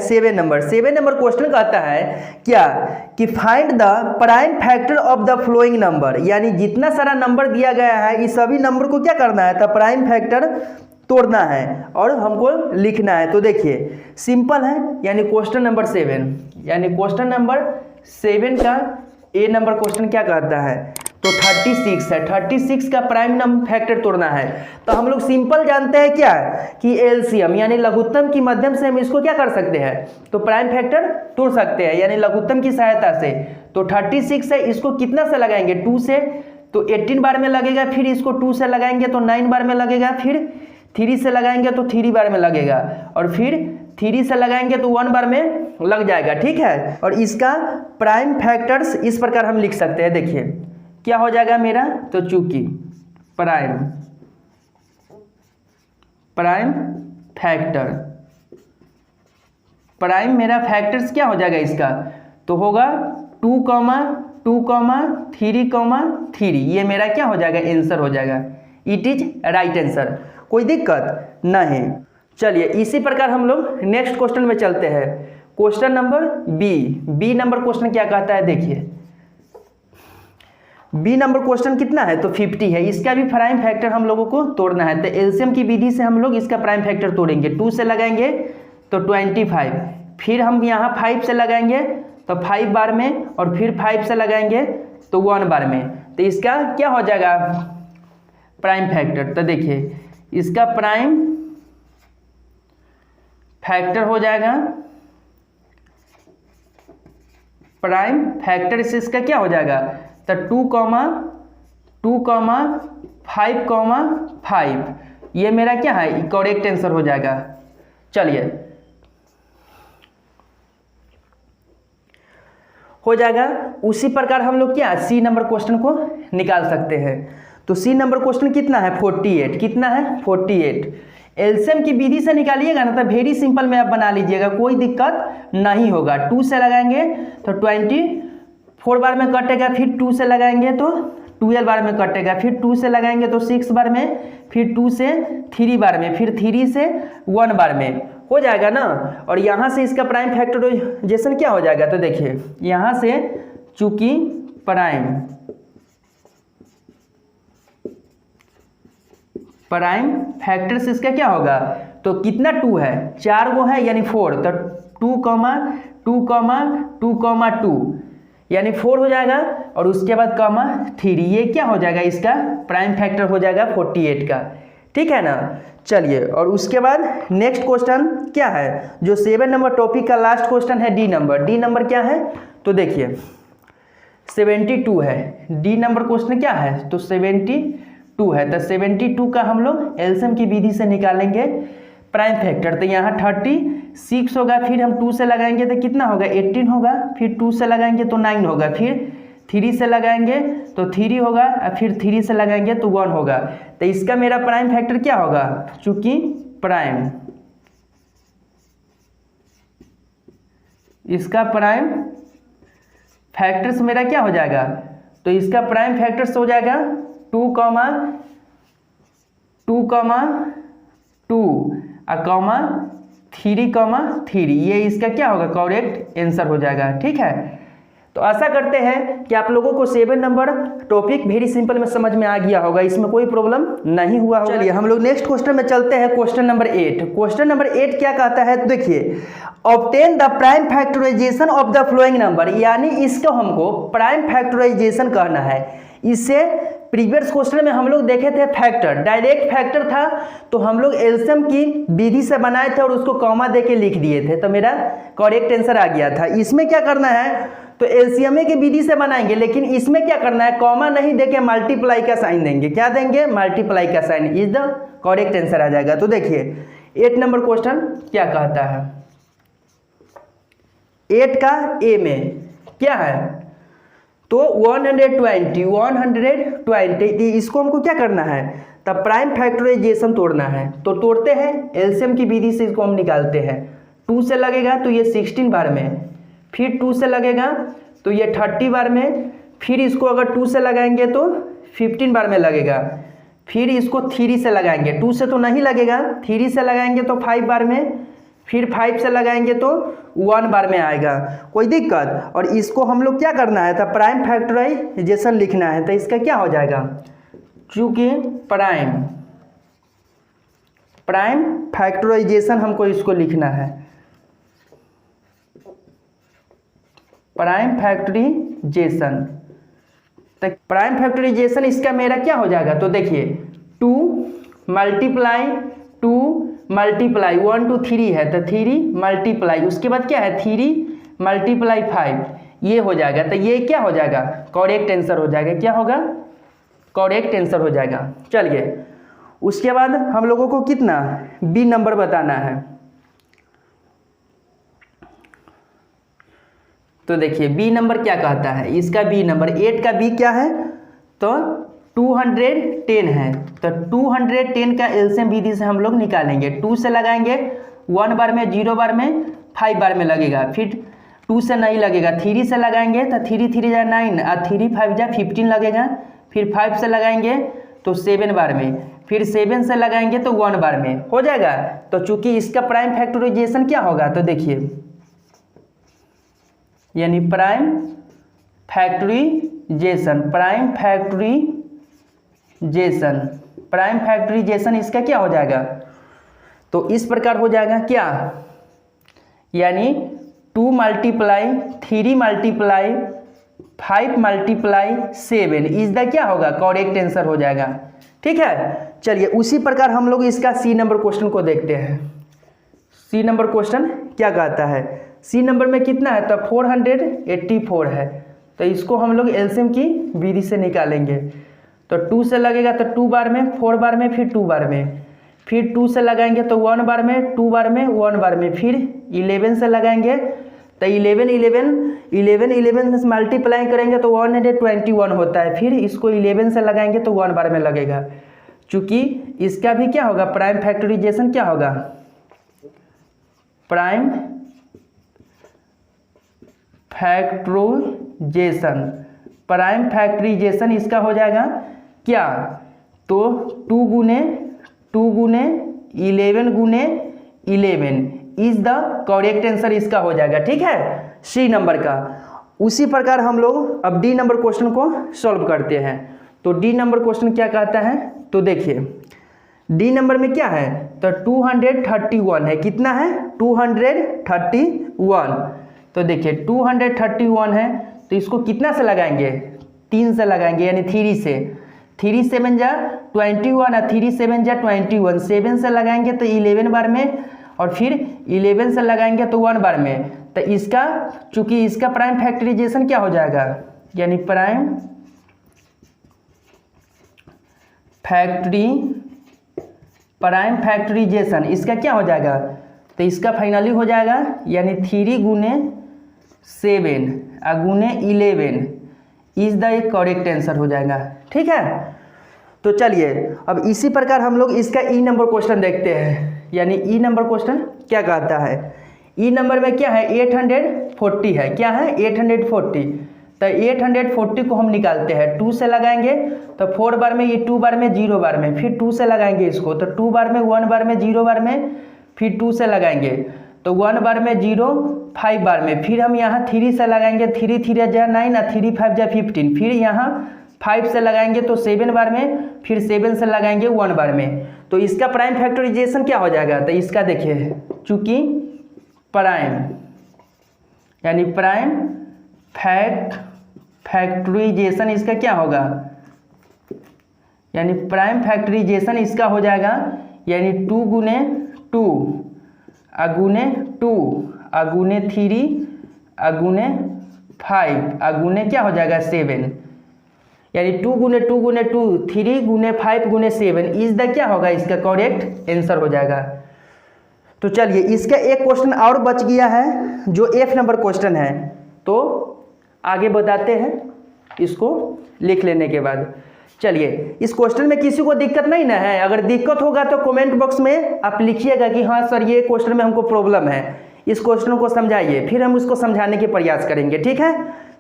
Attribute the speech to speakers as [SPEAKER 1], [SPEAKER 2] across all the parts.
[SPEAKER 1] 7 number question कहता है क्या कि find the prime factor of the following number, यानी जितना सारा नंबर दिया गया है इस सभी नंबर को क्या करना है, तो प्राइम फैक्टर तोड़ना है और हमको लिखना है। तो देखिए सिंपल है, यानी क्वेश्चन नंबर 7, यानी क्वेश्चन नंबर 7 का ए नंबर क्वेश्चन क्या कहता है, तो 36 है। 36 का प्राइम नंबर फैक्टर तोड़ना है। तो हम लोग सिंपल जानते हैं क्या कि एलसीएम यानी लघुत्तम की मध्यम से हम इसको क्या कर सकते हैं, तो प्राइम फैक्टर तोड़ सकते हैं, यानी लघुत्तम की सहायता से। तो 36 है, इसको कितना से लगाएंगे, 2 से, तो 18 बार में लगेगा, फिर इसको 2 से लगाएंगे तो 9 बार में लगेगा, फिर 3 से लगाएंगे तो 3 बार में लगेगा, और फिर 3 से लगाएंगे तो 1 बार में लग जाएगा। ठीक है, और इसका प्राइम फैक्टर्स इस प्रकार हम लिख सकते हैं। देखिए क्या हो जाएगा मेरा, तो चूंकि प्राइम फैक्टर, प्राइम मेरा फैक्टर्स क्या हो जाएगा इसका, तो होगा 2, 2, 3, ये मेरा क्या हो जाएगा, आंसर हो जाएगा। इट इज राइट आंसर, कोई दिक्कत नहीं। चलिए इसी प्रकार हम लोग नेक्स्ट क्वेश्चन में चलते हैं। Question number B number question क्या कहता है, देखिए बी नंबर क्वेश्चन कितना है, तो 50 है। इसका भी प्राइम फैक्टर हम लोगों को तोड़ना है। तो एलसीएम की विधि से हम लोग इसका प्राइम फैक्टर तोड़ेंगे। 2 से लगाएंगे तो 25, फिर हम यहाँ 5 से लगाएंगे तो 5 बार में, और फिर 5 से लगाएंगे तो 1 बार में। तो इसका क्या हो जाएगा प्राइम फैक्टर, तो देखिए इसका प्राइम फैक्टर हो जाएगा, प्राइम फैक्टर से इसका क्या हो जाएगा, तो 2, 5, ये मेरा क्या है, करेक्ट आंसर हो जाएगा। चलिए हो जाएगा। उसी प्रकार हम लोग क्या सी नंबर क्वेश्चन को निकाल सकते हैं। तो सी नंबर क्वेश्चन कितना है, 48, कितना है 48। एलसीएम की विधि से निकालिएगा ना, तो वेरी सिंपल में आप बना लीजिएगा, कोई दिक्कत नहीं होगा। 2 से लगाएंगे तो 24 बार में कटेगा, फिर 2 से लगाएंगे तो 12 बार में कटेगा, फिर 2 से लगाएंगे तो 6 बार में, फिर 2 से 3 बार में, फिर 3 से 1 बार में हो जाएगा ना। और यहाँ से इसका प्राइम फैक्टराइजेशन क्या हो जाएगा, तो देखिए यहाँ से चूंकि प्राइम फैक्टर से इसका क्या होगा, तो कितना 2 है, 4 गो है यानी 4, तो 2, 2, 2, यानी 4 हो जाएगा, और उसके बाद 3, ये क्या हो जाएगा, इसका प्राइम फैक्टर हो जाएगा 48 का। ठीक है ना। चलिए और उसके बाद नेक्स्ट क्वेश्चन क्या है, जो 7 नंबर टॉपिक का लास्ट क्वेश्चन है, डी नंबर क्या है, तो देखिए 72 है। डी नंबर क्वेश्चन क्या है, तो 72 है। तो 72 का हम लोग एलसीएम की विधि से निकालेंगे प्राइम फैक्टर। तो यहाँ 36 होगा, फिर हम 2 से लगाएंगे तो कितना होगा, 18 होगा, फिर 2 से लगाएंगे तो 9 होगा, फिर 3 से लगाएंगे तो 3 होगा, और फिर 3 से लगाएंगे तो 1 होगा। तो इसका मेरा प्राइम फैक्टर क्या होगा, चूंकि प्राइम, इसका प्राइम फैक्टर्स मेरा क्या हो जाएगा, तो इसका प्राइम फैक्टर्स हो जाएगा 2, 3, ये इसका क्या होगा, करेक्ट आंसर हो जाएगा। ठीक है, तो आशा करते हैं कि आप लोगों को 7 नंबर टॉपिक वेरी सिंपल में समझ में आ गया होगा, इसमें कोई प्रॉब्लम नहीं हुआ होगा। चलिए हम लोग नेक्स्ट क्वेश्चन में चलते हैं। Question number 8। क्वेश्चन नंबर 8 क्या कहता है, तो देखिए obtain the prime factorisation of the following number, यानी इसको हमको प्राइम फैक्टराइजेशन कहना है। इससे प्रीवियस क्वेश्चन में हम लोग देखे थे फैक्टर, डायरेक्ट फैक्टर था, तो हम लोग एलसीएम की विधि से बनाए थे और उसको कॉमा दे के लिख दिए थे, तो मेरा करेक्ट आंसर आ गया था। इसमें क्या करना है, तो एलसीएम की विधि से बनाएंगे, लेकिन इसमें क्या करना है, कॉमा नहीं देके मल्टीप्लाई का साइन देंगे। क्या देंगे, मल्टीप्लाई का sign, is the correct answer आ जाएगा। तो देखिए 8 नंबर क्वेश्चन क्या कहता है, 8 का ए में क्या है, तो 120, इसको हमको क्या करना है, तब प्राइम फैक्टराइजेशन तोड़ना है। तो तोड़ते हैं, एलसीएम की विधि से इसको हम निकालते हैं। 2 से लगेगा तो ये 16 बार में, फिर 2 से लगेगा तो ये 30 बार में, फिर इसको अगर 2 से लगाएंगे तो 15 बार में लगेगा, फिर इसको 3 से लगाएंगे, 2 से तो नहीं लगेगा, 3 से लगाएंगे तो 5 बार में, फिर 5 से लगाएंगे तो 1 बार में आएगा, कोई दिक्कत। और इसको हम लोग क्या करना है, तो प्राइम फैक्टराइजेशन लिखना है, तो इसका क्या हो जाएगा, चूँकि प्राइम फैक्टराइजेशन हमको इसको लिखना है, प्राइम फैक्टराइजेशन। तो प्राइम फैक्टराइजेशन इसका मेरा क्या हो जाएगा, तो देखिए 2 मल्टीप्लाई 1 to 3 है, तो 3 मल्टीप्लाई, उसके बाद क्या है 3 मल्टीप्लाई 5, ये हो जाएगा। तो ये क्या हो जाएगा, करेक्ट आंसर हो जाएगा। क्या होगा, करेक्ट आंसर हो जाएगा। चलिए उसके बाद हम लोगों को कितना बी नंबर बताना है। तो देखिए बी नंबर क्या कहता है, इसका बी नंबर 8 का बी क्या है, तो 210 है। तो 210 का एलसीएम विधि से हम लोग निकालेंगे। 2 से लगाएंगे 1 बार में, 0 बार में, 5 बार में लगेगा। फिर 2 से नहीं लगेगा, 3 से लगाएंगे तो 3 3 जा 9 और 3 5 जा 15 लगेगा। फिर 5 से लगाएंगे तो 7 बार में, फिर 7 से लगाएंगे तो 1 बार में हो जाएगा। तो चूंकि इसका प्राइम फैक्टराइजेशन क्या होगा, तो देखिए यानी प्राइम फैक्टराइजेशन इसका क्या हो जाएगा, तो इस प्रकार हो जाएगा क्या, यानी 2 multiply 3 multiply 5 multiply 7 is the क्या होगा, करेक्ट आंसर हो जाएगा। ठीक है, चलिए उसी प्रकार हम लोग इसका सी नंबर क्वेश्चन को देखते हैं। सी नंबर क्वेश्चन क्या कहता है, सी नंबर में कितना है, तो 484 है। तो इसको हम लोग एलसीएम की विधि से निकालेंगे। तो 2 से लगेगा तो 2 बार में, 4 बार में, फिर 2 बार में, फिर 2 से लगाएंगे तो 1 बार में, 2 बार में, 1 बार में, फिर 11 से लगाएंगे तो 11 से मल्टीप्लाई करेंगे तो 121 होता है। फिर इसको 11 से लगाएंगे तो 1 बार में लगेगा। चूँकि इसका भी क्या होगा, प्राइम फैक्टराइजेशन क्या होगा, प्राइम फैक्टराइजेशन इसका हो जाएगा क्या, तो 2 गुने 11 इज द करेक्ट आंसर इसका हो जाएगा। ठीक है, सी नंबर का। उसी प्रकार हम लोग अब डी नंबर क्वेश्चन को सॉल्व करते हैं। तो डी नंबर क्वेश्चन क्या कहता है, तो देखिए डी नंबर में क्या है, तो 231 है। कितना है, 231। तो देखिए 231 है, तो इसको कितना से लगाएंगे, 3 से लगाएंगे, यानी 3 से। 3 7 जा 21 और 3 7 जा 21, 7 से लगाएंगे तो 11 बार में, और फिर 11 से लगाएंगे तो 1 बार में। तो इसका चूंकि इसका प्राइम फैक्टराइजेशन क्या हो जाएगा, यानी प्राइम फैक्टराइजेशन इसका क्या हो जाएगा, तो इसका फाइनली हो जाएगा यानी 3 गुने 7 गुने 11 इज द एक करेक्ट आंसर हो जाएगा। ठीक है, तो चलिए अब इसी प्रकार हम लोग इसका ई नंबर क्वेश्चन देखते हैं। यानी ई नंबर क्वेश्चन क्या कहता है, ई नंबर में क्या है, 840 है। क्या है, 840। तो 840 को हम निकालते हैं। 2 से लगाएंगे तो 4 बार में, ये 2 बार में, 0 बार में, फिर 2 से लगाएंगे इसको तो 2 बार में, 1 बार में, 0 बार में, फिर 2 से लगाएंगे तो 1 बार में, 0 5 बार में, फिर हम यहाँ 3 से लगाएंगे, 3 3 जा 9 और 3 5 जा 15, फिर यहाँ 5 से लगाएंगे तो 7 बार में, फिर 7 से लगाएंगे 1 बार में। तो इसका प्राइम फैक्टराइजेशन क्या हो जाएगा, तो इसका देखिए चूँकि प्राइम यानी प्राइम फैक्टराइजेशन इसका क्या होगा, यानी प्राइम फैक्टराइजेशन इसका हो जाएगा यानी 2 गुने 2 गुने 2 गुने 3 गुने 5 गुने क्या हो जाएगा 7, यानी 2 गुने 2 गुने 2 3 गुने 5 गुने 7 इज द क्या होगा, इसका करेक्ट आंसर हो जाएगा। तो चलिए इसका एक क्वेश्चन और बच गया है जो एफ नंबर क्वेश्चन है, तो आगे बताते हैं इसको लिख लेने के बाद। चलिए इस क्वेश्चन में किसी को दिक्कत नहीं ना है, अगर दिक्कत होगा तो कमेंट बॉक्स में आप लिखिएगा कि हाँ सर ये क्वेश्चन में हमको प्रॉब्लम है, इस क्वेश्चन को समझाइए, फिर हम उसको समझाने के प्रयास करेंगे। ठीक है,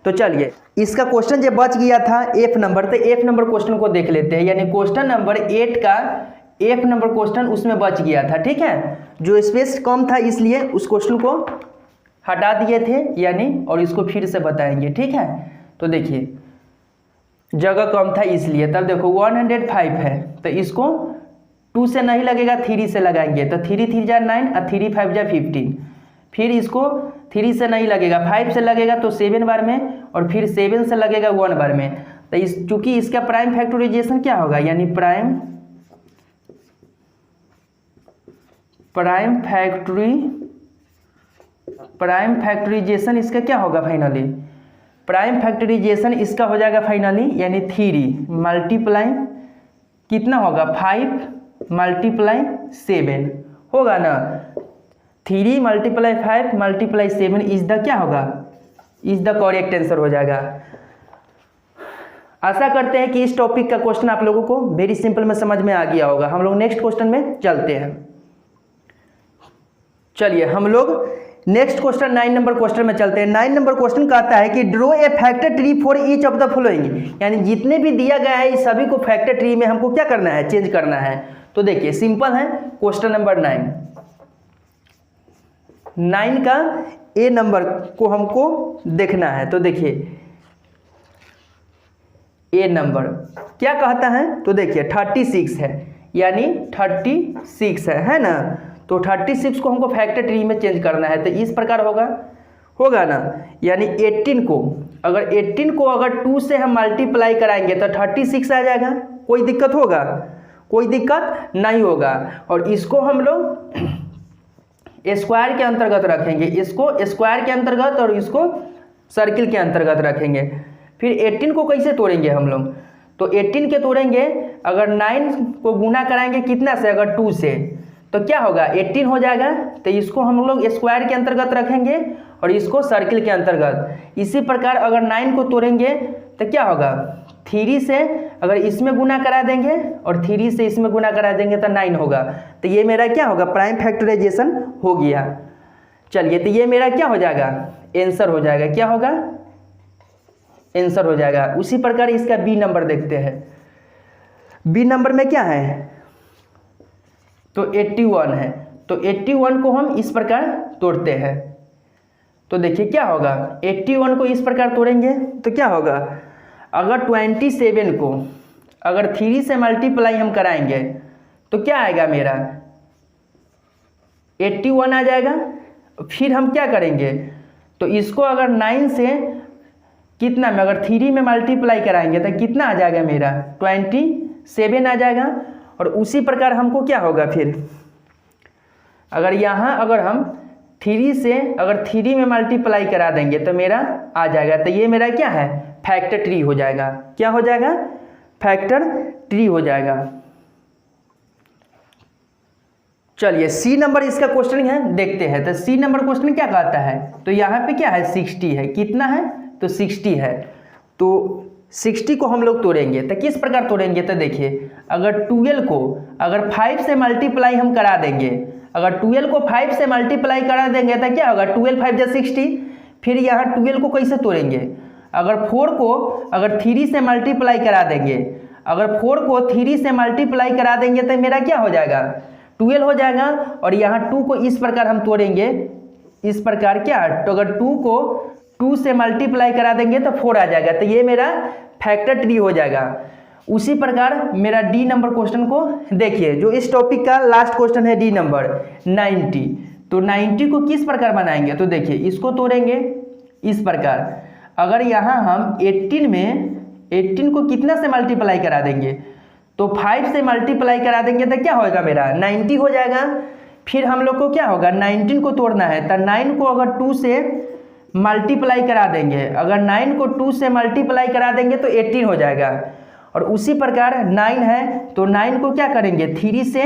[SPEAKER 1] तो चलिए इसका क्वेश्चन जो बच गया था एफ नंबर, तो एफ नंबर क्वेश्चन को देख लेते हैं। यानी क्वेश्चन नंबर 8 का F नंबर क्वेश्चन उसमें बच गया था, ठीक है, जो स्पेस कम था इसलिए उस क्वेश्चन को हटा दिए थे यानी, और इसको फिर से बताएंगे, ठीक है। तो देखिए जगह कम था इसलिए, तब देखो 105 है तो इसको 2 से नहीं लगेगा 3 से लगाएंगे, तो 3 3 जा 9 और 3 5 जा 15, फिर इसको 3 से नहीं लगेगा 5 से लगेगा तो 7 बार में, और फिर 7 से लगेगा 1 बार में। तो इस चूंकि इसका प्राइम फैक्टराइजेशन क्या होगा, यानी प्राइम फैक्टराइजेशन इसका क्या होगा फाइनली, प्राइम फैक्टराइजेशन इसका हो जाएगा फाइनली, यानी 3 मल्टीप्लाई कितना होगा 5 मल्टीप्लाई 7 होगा ना, 3 मल्टीप्लाई 5 मल्टीप्लाई 7 इज द क्या होगा, इज द करेक्ट आंसर हो जाएगा। आशा करते हैं कि इस टॉपिक का क्वेश्चन आप लोगों को वेरी सिंपल में समझ में आ गया होगा। हम लोग नेक्स्ट क्वेश्चन में चलते हैं। चलिए हम लोग नेक्स्ट क्वेश्चन 9 नंबर क्वेश्चन में चलते हैं। 9 नंबर क्वेश्चन कहता है कि draw a factor tree for each of the following, यानी जितने भी दिया गया है इस सभी को फैक्टर ट्री में हमको क्या करना है, चेंज करना है। तो देखिए सिंपल है, क्वेश्चन नंबर 9 का ए नंबर को हमको देखना है। तो देखिए ए नंबर क्या कहता है, तो देखिए 36 है, यानी 36 है ना, तो 36 को हमको फैक्टर ट्री में चेंज करना है। तो इस प्रकार होगा ना, यानी 18 को अगर 2 से हम मल्टीप्लाई कराएंगे तो 36 आ जाएगा। कोई दिक्कत होगा, कोई दिक्कत नहीं होगा। और इसको हम लोग स्क्वायर के अंतर्गत रखेंगे, इसको स्क्वायर के अंतर्गत और इसको सर्किल के अंतर्गत रखेंगे। फिर 18 को कैसे तोड़ेंगे हम लोग, तो 18 के तोड़ेंगे, अगर 9 को गुना कराएंगे कितना से, अगर 2 से, तो क्या होगा 18 हो जाएगा। तो इसको हम लोग स्क्वायर के अंतर्गत रखेंगे और इसको सर्किल के अंतर्गत। इसी प्रकार अगर 9 को तोड़ेंगे तो क्या होगा, 3 से अगर इसमें गुना करा देंगे और 3 से इसमें गुना करा देंगे तो 9 होगा। तो ये मेरा क्या होगा, प्राइम फैक्टराइजेशन हो गया। चलिए तो ये मेरा क्या हो जाएगा, आंसर हो जाएगा। क्या होगा, आंसर हो जाएगा। उसी प्रकार इसका बी नंबर देखते हैं। बी नंबर में क्या है, तो 81 है। तो 81 को हम इस प्रकार तोड़ते हैं। तो देखिए क्या होगा, 81 को इस प्रकार तोड़ेंगे तो क्या होगा, अगर 27 को अगर 3 से मल्टीप्लाई हम कराएंगे तो क्या आएगा, मेरा 81 आ जाएगा। फिर हम क्या करेंगे, तो इसको अगर 9 से कितना में अगर 3 में मल्टीप्लाई कराएंगे तो कितना आ जाएगा, मेरा 27 आ जाएगा। और उसी प्रकार हमको क्या होगा, फिर अगर यहाँ अगर हम 3 से अगर 3 में मल्टीप्लाई करा देंगे तो मेरा आ जाएगा। तो ये मेरा क्या है, फैक्टर ट्री हो जाएगा। क्या हो जाएगा, फैक्टर ट्री हो जाएगा। चलिए सी नंबर इसका क्वेश्चन है, देखते हैं। तो सी नंबर क्वेश्चन क्या कहता है, तो यहाँ पे क्या है 60 है, कितना है, तो 60 है। तो 60 को हम लोग तोड़ेंगे तो किस प्रकार तोड़ेंगे, तो देखिए अगर 12 को अगर 5 से मल्टीप्लाई हम करा देंगे, अगर 12 को 5 से मल्टीप्लाई करा देंगे तो क्या होगा, 12 5 जा 60। फिर यहाँ 12 को कैसे तोड़ेंगे, अगर 4 को अगर 3 से मल्टीप्लाई करा देंगे, अगर 4 को 3 से मल्टीप्लाई करा देंगे तो मेरा क्या हो जाएगा, 12 हो जाएगा। और यहाँ 2 को इस प्रकार हम तोड़ेंगे, इस प्रकार क्या, तो अगर 2 को 2 से मल्टीप्लाई करा देंगे तो 4 आ जाएगा। तो ये मेरा फैक्टर ट्री हो जाएगा। उसी प्रकार मेरा डी नंबर क्वेश्चन को देखिए, जो इस टॉपिक का लास्ट क्वेश्चन है डी नंबर 90। तो 90 को किस प्रकार बनाएंगे, तो देखिए इसको तोड़ेंगे इस प्रकार। अगर यहाँ हम 18 को कितना से मल्टीप्लाई करा देंगे, तो 5 से मल्टीप्लाई करा देंगे तो क्या होगा, मेरा 90 हो जाएगा। फिर हम लोग को क्या होगा, 19 को तोड़ना है। तो 9 को अगर 2 से मल्टीप्लाई करा देंगे, अगर 9 को 2 से मल्टीप्लाई करा देंगे तो 18 हो जाएगा। और उसी प्रकार 9 है तो 9 को क्या करेंगे, 3 से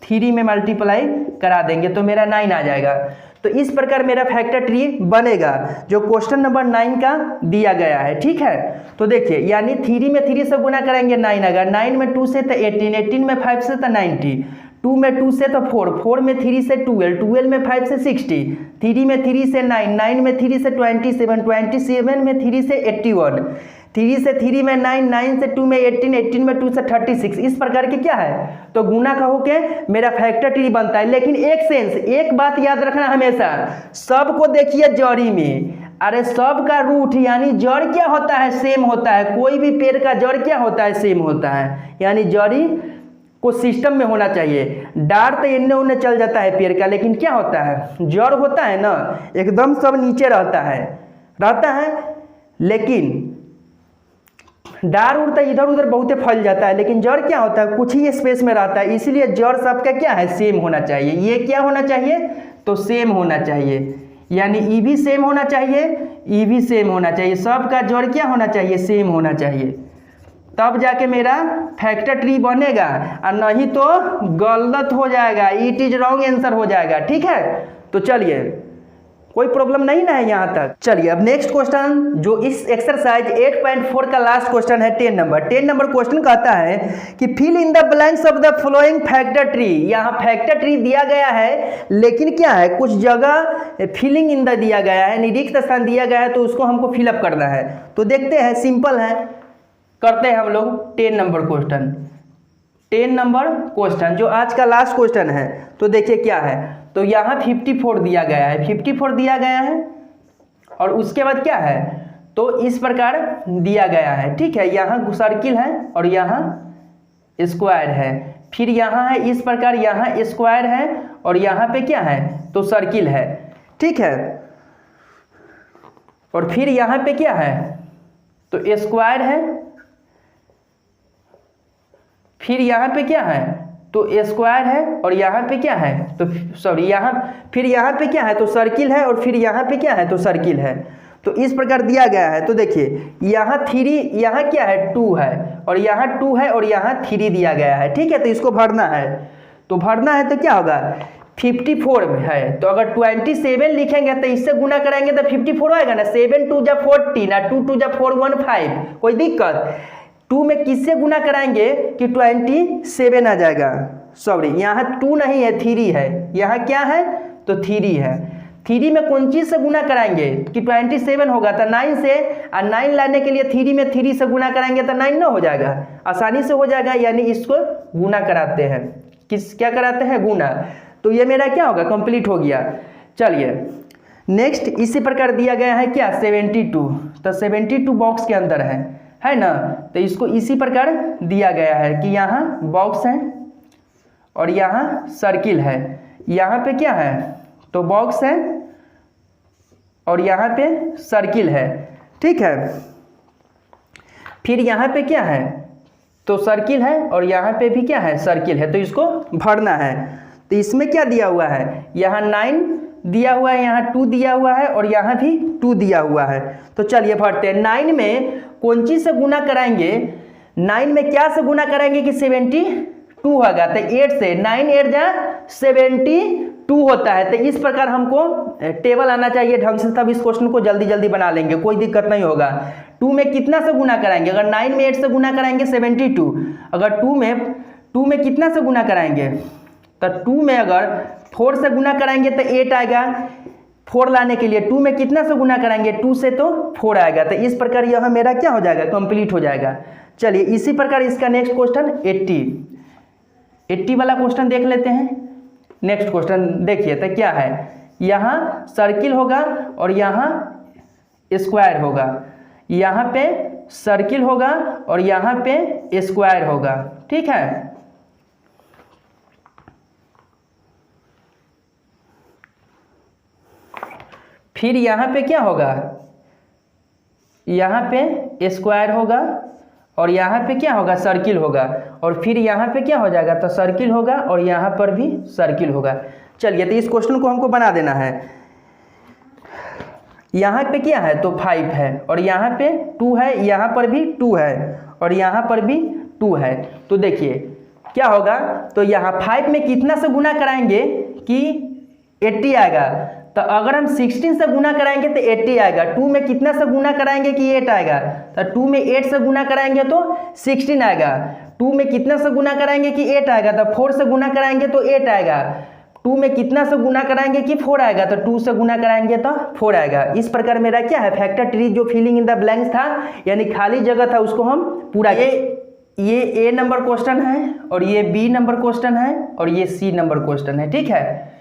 [SPEAKER 1] 3 में मल्टीप्लाई करा देंगे तो मेरा 9 आ जाएगा। तो इस प्रकार मेरा फैक्टर ट्री बनेगा जो क्वेश्चन नंबर 9 का दिया गया है। ठीक है, तो देखिए यानी 3 में 3 से गुना करेंगे 9 आएगा, 9 में 2 से तो 18, 18 में 5 से तो 90, 2 में 2 से तो 4, 4 में 3 से 12, 12 में 5 से 60, 3 में 3 से 9, 9 में 3 से 27, 27 में 3 से 81, 3 से 3 में 9, 9 से 2 में 18, 18 में 2 से 36, इस प्रकार के क्या है तो गुना का होके मेरा फैक्टर ट्री बनता है। लेकिन एक बात याद रखना हमेशा, सबको देखिए जड़ी में, अरे सब का रूट यानी जड़ क्या होता है सेम होता है, कोई भी पेड़ का जड़ क्या होता है सेम होता है, यानी जड़ी को सिस्टम में होना चाहिए। डार तो इन्ने उन्ने चल जाता है पेड़ का, लेकिन क्या होता है जड़ होता है ना एकदम सब नीचे रहता है, लेकिन डार उड़ता इधर उधर बहुते फैल जाता है, लेकिन जड़ क्या होता है कुछ ही स्पेस में रहता है। इसलिए जड़ सबका क्या है सेम होना चाहिए। ये क्या होना चाहिए तो सेम होना चाहिए, यानी ई भी सेम होना चाहिए, ई भी सेम होना चाहिए, सबका जड़ क्या होना चाहिए सेम होना चाहिए, तब जाके मेरा फैक्टर ट्री बनेगा, और नहीं तो गलत हो जाएगा, इट इज रॉन्ग आंसर हो जाएगा। ठीक है, तो चलिए कोई प्रॉब्लम नहीं ना है यहाँ तक। चलिए अब नेक्स्ट क्वेश्चन जो इस एक्सरसाइज 8.4 का लास्ट क्वेश्चन है 10 नंबर क्वेश्चन कहता है कि fill in the blanks of the following factor tree. यहाँ फैक्टर ट्री दिया गया है, लेकिन क्या है कुछ जगह फिलिंग इन द दिया गया है, रिक्त स्थान दिया गया है, तो उसको हमको फिलअप करना है। तो देखते हैं, सिंपल है, करते हैं हम लोग 10 नंबर क्वेश्चन जो आज का लास्ट क्वेश्चन है। तो देखिए क्या है, तो यहाँ 54 दिया गया है, 54 दिया गया है, और उसके बाद क्या है तो इस प्रकार दिया गया है। ठीक है, यहाँ सर्किल है और यहाँ स्क्वायर है, फिर यहाँ है इस प्रकार, यहाँ स्क्वायर है और यहाँ पे क्या है तो सर्किल है। ठीक है, और फिर यहाँ पे क्या है तो स्क्वायर है, फिर यहाँ पे क्या है तो स्क्वायर है, और यहाँ पे क्या है तो सॉरी फिर यहाँ पे क्या है तो सर्किल है, और फिर यहाँ पे क्या है तो सर्किल है। तो इस प्रकार दिया गया है। तो देखिए यहाँ 3, यहाँ क्या है 2 है, और यहाँ 2 है, और यहाँ 3 दिया गया है। ठीक है, तो इसको भरना है, तो भरना है तो क्या होगा 54 में है, तो अगर 27 लिखेंगे तो इससे गुना करेंगे तो 54 आएगा ना, 7 2 जा 14 ना, 2 2 जा 4 1 5, कोई दिक्कत। 2 में किससे गुना कराएंगे कि 27 आ जाएगा, सॉरी यहाँ 2 नहीं है 3 है, यहाँ क्या है तो 3 है। 3 में कौन चीज़ से गुना कराएंगे कि 27 होगा, तो 9 से, और 9 लाने के लिए 3 में 3 से गुना कराएंगे तो 9 ना हो जाएगा, आसानी से हो जाएगा, यानी इसको गुना कराते हैं, क्या कराते हैं गुना। तो ये मेरा क्या होगा कंप्लीट हो गया। चलिए नेक्स्ट इसी प्रकार दिया गया है क्या 72, तो 72 बॉक्स के अंदर है ना, तो इसको इसी प्रकार दिया गया है कि यहाँ बॉक्स है और यहाँ सर्किल है, यहाँ पे क्या है तो बॉक्स है और यहाँ पे सर्किल है। ठीक है, फिर यहाँ पे क्या है तो सर्किल है, और यहाँ पे भी क्या है सर्किल है, तो इसको भरना है। तो इसमें क्या दिया हुआ है, यहाँ 9 दिया हुआ है, यहाँ 2 दिया हुआ है, और यहाँ भी 2 दिया हुआ है। तो चलिए भरते हैं। 9 में कौन चीज़ से गुना कराएंगे, 9 में क्या से गुना कराएंगे कि 72 होगा, तो 8 से, 9 8 जा 72 होता है। तो इस प्रकार हमको टेबल आना चाहिए ढंग से, तब इस क्वेश्चन को जल्दी जल्दी बना लेंगे, कोई दिक्कत नहीं होगा। 2 में कितना से गुना कराएंगे, अगर 9 में 8 से गुना कराएंगे 72, अगर 2 में कितना से गुना कराएंगे, तो 2 में अगर 4 से गुना कराएंगे तो 8 आएगा, 4 लाने के लिए 2 में कितना से गुना कराएंगे 2 से तो 4 आएगा। तो इस प्रकार यह मेरा क्या हो जाएगा कंप्लीट हो जाएगा। चलिए इसी प्रकार इसका नेक्स्ट क्वेश्चन 80 वाला क्वेश्चन देख लेते हैं। नेक्स्ट क्वेश्चन देखिए तो क्या है, यहाँ सर्किल होगा और यहाँ स्क्वायर होगा, यहाँ पे सर्किल होगा और यहाँ पे स्क्वायर होगा। ठीक है, फिर यहाँ पे क्या होगा, यहाँ पे स्क्वायर होगा और यहाँ पे क्या होगा सर्किल होगा, और फिर यहाँ पे क्या हो जाएगा तो सर्किल होगा और यहाँ पर भी सर्किल होगा। चलिए तो इस क्वेश्चन को हमको बना देना है। यहाँ पे क्या है तो 5 है, और यहाँ पे 2 है, यहाँ पर भी 2 है, और यहाँ पर भी 2 है। तो देखिए क्या होगा, तो यहाँ 5 में कितना से गुना कराएंगे कि 80 आएगा, तो अगर हम 16 से गुना कराएंगे तो 80 आएगा। 2 में कितना से गुना कराएंगे कि 8 आएगा, तो 2 में 8 से गुना कराएंगे तो 16 आएगा। 2 में कितना से गुना कराएंगे कि 8 आएगा, तो 4 से गुना कराएंगे तो 8 आएगा। 2 में कितना से गुना कराएंगे कि 4 आएगा, तो 2 से गुना कराएंगे तो 4 आएगा। इस प्रकार मेरा क्या है, फैक्टर ट्री जो फिलिंग इन द ब्लैंक्स था यानी खाली जगह था उसको हम पूरा, ये ए नंबर क्वेश्चन है और ये बी नंबर क्वेश्चन है और ये सी नंबर क्वेश्चन है। ठीक है,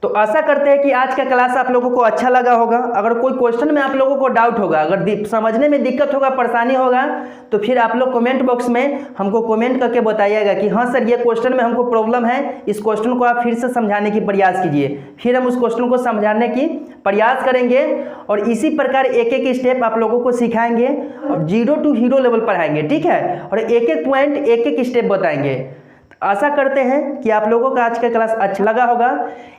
[SPEAKER 1] तो आशा करते हैं कि आज का क्लास आप लोगों को अच्छा लगा होगा। अगर कोई क्वेश्चन में आप लोगों को डाउट होगा, अगर समझने में दिक्कत होगा, परेशानी होगा, तो फिर आप लोग कमेंट बॉक्स में हमको कमेंट करके बताइएगा कि हाँ सर ये क्वेश्चन में हमको प्रॉब्लम है, इस क्वेश्चन को आप फिर से समझाने की प्रयास कीजिए। फिर हम उस क्वेश्चन को समझाने की प्रयास करेंगे और इसी प्रकार एक एक स्टेप आप लोगों को सिखाएंगे और 0 to हीरो लेवल पढ़ाएंगे। ठीक है, और एक एक पॉइंट एक एक स्टेप बताएंगे। आशा करते हैं कि आप लोगों का आज का क्लास अच्छा लगा होगा।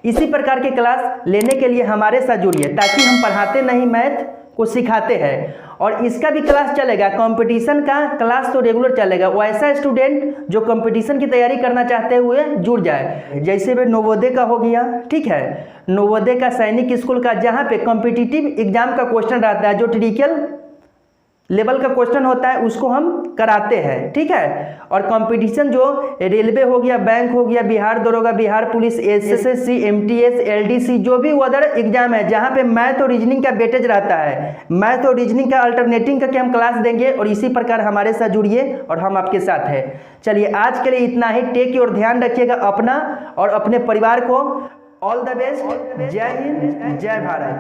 [SPEAKER 1] इसी प्रकार के क्लास लेने के लिए हमारे साथ जुड़िए, ताकि हम पढ़ाते नहीं मैथ को सिखाते हैं, और इसका भी क्लास चलेगा। कंपटीशन का क्लास तो रेगुलर चलेगा। वो ऐसा स्टूडेंट जो कंपटीशन की तैयारी करना चाहते हुए जुड़ जाए, जैसे वे नवोदय का हो गया, ठीक है, नवोदय का, सैनिक स्कूल का, जहाँ पे कॉम्पिटिटिव एग्जाम का क्वेश्चन रहता है, जो ट्रिवियल लेवल का क्वेश्चन होता है, उसको हम कराते हैं। ठीक है, और कंपटीशन जो रेलवे हो गया, बैंक हो गया, बिहार दरोगा, Bihar police, SSC, MTS, LDC, जो भी अदर एग्जाम है जहां पे मैथ और रीजनिंग का वेटेज रहता है, मैथ और रीजनिंग का अल्टरनेटिंग करके हम क्लास देंगे। और इसी प्रकार हमारे साथ जुड़िए और हम आपके साथ हैं। चलिए आज के लिए इतना ही। टेक केयर, ध्यान रखिएगा अपना और अपने परिवार को। All the best. जय हिंद, जय भारत।